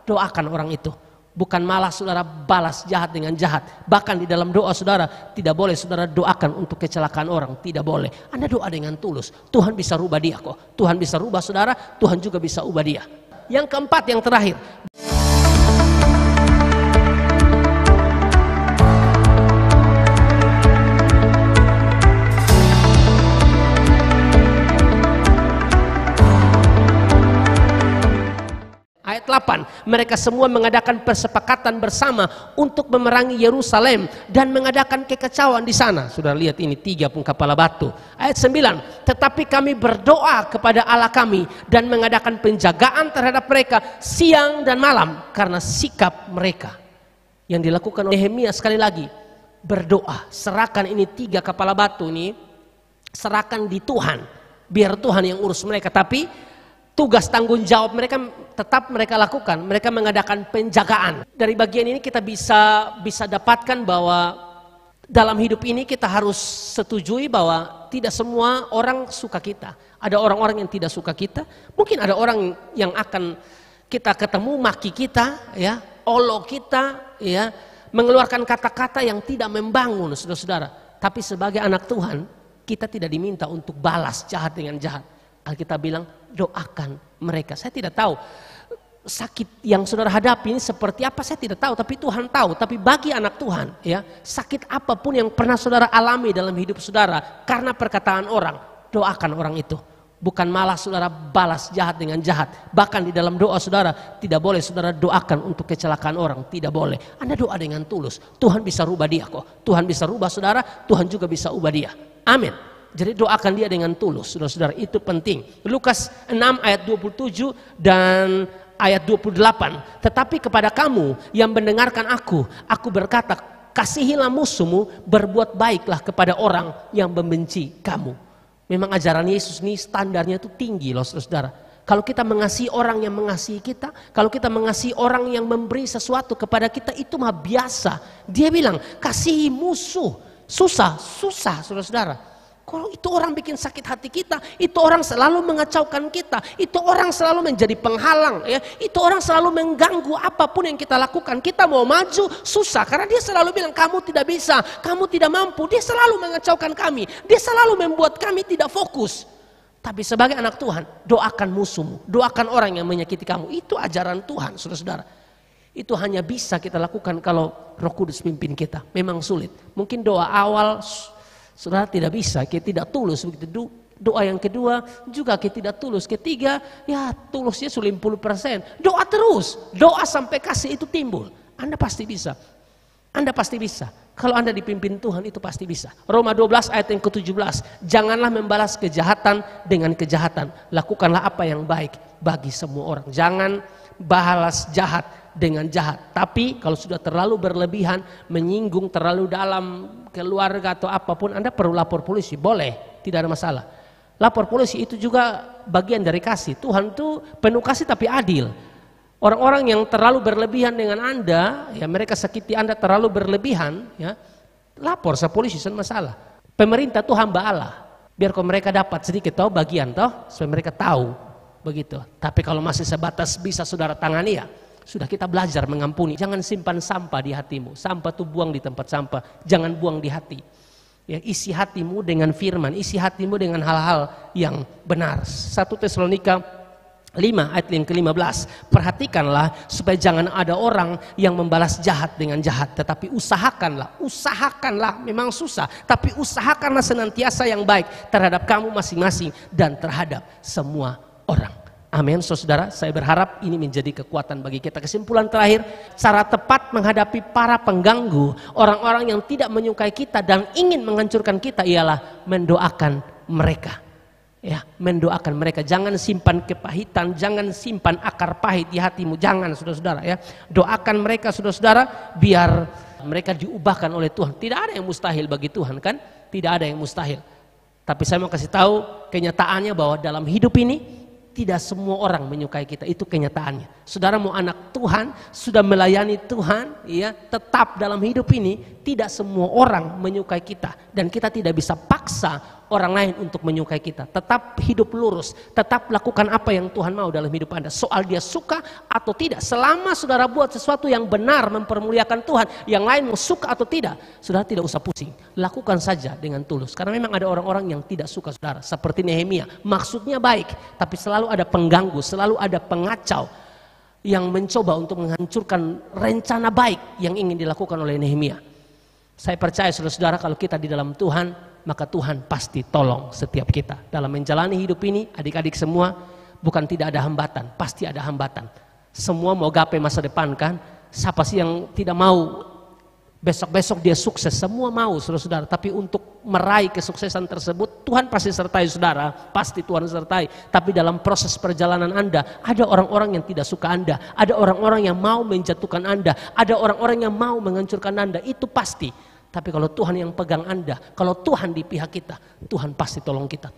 doakan orang itu. Bukan malah saudara balas jahat dengan jahat. Bahkan di dalam doa saudara tidak boleh saudara doakan untuk kecelakaan orang. Tidak boleh. Anda doa dengan tulus. Tuhan bisa rubah dia kok. Tuhan bisa rubah saudara. Tuhan juga bisa ubah dia. Yang keempat, yang terakhir. Ayat 8, mereka semua mengadakan persepakatan bersama untuk memerangi Yerusalem dan mengadakan kekacauan di sana. Sudah lihat ini 3 kepala batu. Ayat 9, tetapi kami berdoa kepada Allah kami dan mengadakan penjagaan terhadap mereka siang dan malam karena sikap mereka. Yang dilakukan oleh Nehemia sekali lagi, berdoa, serahkan ini 3 kepala batu ini, serahkan di Tuhan, biar Tuhan yang urus mereka. Tapi tugas tanggung jawab mereka tetap mereka lakukan. Mereka mengadakan penjagaan. Dari bagian ini kita bisa dapatkan bahwa dalam hidup ini kita harus setujui bahwa tidak semua orang suka kita. Ada orang-orang yang tidak suka kita. Mungkin ada orang yang akan kita ketemu maki kita, ya, olok kita, ya, mengeluarkan kata-kata yang tidak membangun, saudara-saudara. Tapi sebagai anak Tuhan, kita tidak diminta untuk balas jahat dengan jahat. Alkitab bilang doakan mereka. Saya tidak tahu sakit yang saudara hadapi ini seperti apa, saya tidak tahu, tapi Tuhan tahu. Tapi bagi anak Tuhan, ya, sakit apapun yang pernah saudara alami dalam hidup saudara karena perkataan orang, doakan orang itu. Bukan malah saudara balas jahat dengan jahat. Bahkan di dalam doa saudara tidak boleh saudara doakan untuk kecelakaan orang, tidak boleh. Anda doa dengan tulus. Tuhan bisa rubah dia kok. Tuhan bisa rubah saudara, Tuhan juga bisa ubah dia. Amin. Jadi doakan dia dengan tulus, saudara-saudara, itu penting. Lukas 6 ayat 27 dan ayat 28. Tetapi kepada kamu yang mendengarkan aku berkata, kasihilah musuhmu, berbuat baiklah kepada orang yang membenci kamu. Memang ajaran Yesus ini standarnya itu tinggi loh, saudara-saudara. Kalau kita mengasihi orang yang mengasihi kita, kalau kita mengasihi orang yang memberi sesuatu kepada kita, itu mah biasa. Dia bilang, kasihi musuh. Susah, saudara-saudara. Kalau itu orang bikin sakit hati kita, itu orang selalu mengacaukan kita, itu orang selalu menjadi penghalang, ya, itu orang selalu mengganggu apapun yang kita lakukan. Kita mau maju susah karena dia selalu bilang kamu tidak bisa, kamu tidak mampu. Dia selalu mengacaukan kami, dia selalu membuat kami tidak fokus. Tapi sebagai anak Tuhan, doakan musuhmu, doakan orang yang menyakiti kamu. Itu ajaran Tuhan, saudara-saudara. Itu hanya bisa kita lakukan kalau Roh Kudus pimpin kita. Memang sulit. Mungkin doa awal saudara tidak bisa, kita tidak tulus begitu. Doa yang kedua juga kita tidak tulus. Ketiga, ya tulusnya 90%. Doa terus, doa sampai kasih itu timbul. Anda pasti bisa. Anda pasti bisa. Kalau Anda dipimpin Tuhan itu pasti bisa. Roma 12 ayat yang ke-17. Janganlah membalas kejahatan dengan kejahatan. Lakukanlah apa yang baik bagi semua orang. Jangan balas jahat dengan jahat. Tapi kalau sudah terlalu berlebihan, menyinggung terlalu dalam keluarga atau apapun, Anda perlu lapor polisi. Boleh, tidak ada masalah. Lapor polisi itu juga bagian dari kasih. Tuhan itu penuh kasih tapi adil. Orang-orang yang terlalu berlebihan dengan Anda, ya mereka sakiti Anda terlalu berlebihan, ya lapor ke polisi, tidak masalah. Pemerintah itu hamba Allah. Biar kalau mereka dapat sedikit tahu bagian toh, supaya mereka tahu begitu. Tapi kalau masih sebatas bisa saudara tangani, ya sudah, kita belajar mengampuni. Jangan simpan sampah di hatimu. Sampah itu buang di tempat sampah. Jangan buang di hati. Ya, isi hatimu dengan firman. Isi hatimu dengan hal-hal yang benar. 1 Tesalonika 5 ayat yang ke-15. Perhatikanlah supaya jangan ada orang yang membalas jahat dengan jahat. Tetapi usahakanlah. Memang susah. Tapi usahakanlah senantiasa yang baik terhadap kamu masing-masing dan terhadap semua orang. Amin, saudara. Saya berharap ini menjadi kekuatan bagi kita. Kesimpulan terakhir, cara tepat menghadapi para pengganggu, orang-orang yang tidak menyukai kita dan ingin menghancurkan kita ialah mendoakan mereka. Ya, mendoakan mereka. Jangan simpan kepahitan, jangan simpan akar pahit di hatimu. Jangan, saudara-saudara, ya. Doakan mereka, saudara-saudara, biar mereka diubahkan oleh Tuhan. Tidak ada yang mustahil bagi Tuhan, kan? Tidak ada yang mustahil. Tapi saya mau kasih tahu kenyataannya bahwa dalam hidup ini tidak semua orang menyukai kita, itu kenyataannya. Saudara mau anak Tuhan, sudah melayani Tuhan, ya, tetap dalam hidup ini tidak semua orang menyukai kita dan kita tidak bisa paksa orang lain untuk menyukai kita. Tetap hidup lurus, tetap lakukan apa yang Tuhan mau dalam hidup Anda. Soal dia suka atau tidak, selama saudara buat sesuatu yang benar mempermuliakan Tuhan, yang lain mau suka atau tidak, saudara tidak usah pusing. Lakukan saja dengan tulus. Karena memang ada orang-orang yang tidak suka saudara, seperti Nehemia. Maksudnya baik, tapi selalu ada pengganggu, selalu ada pengacau yang mencoba untuk menghancurkan rencana baik yang ingin dilakukan oleh Nehemia. Saya percaya saudara-saudara, kalau kita di dalam Tuhan, maka Tuhan pasti tolong setiap kita dalam menjalani hidup ini. Adik-adik semua, bukan tidak ada hambatan, pasti ada hambatan. Semua mau gapai masa depan kan? Siapa sih yang tidak mau besok-besok dia sukses? Semua mau saudara-saudara. Tapi untuk meraih kesuksesan tersebut, Tuhan pasti sertai saudara, pasti Tuhan sertai. Tapi dalam proses perjalanan Anda, ada orang-orang yang tidak suka Anda, ada orang-orang yang mau menjatuhkan Anda, ada orang-orang yang mau menghancurkan Anda, itu pasti. Tapi kalau Tuhan yang pegang Anda, kalau Tuhan di pihak kita, Tuhan pasti tolong kita.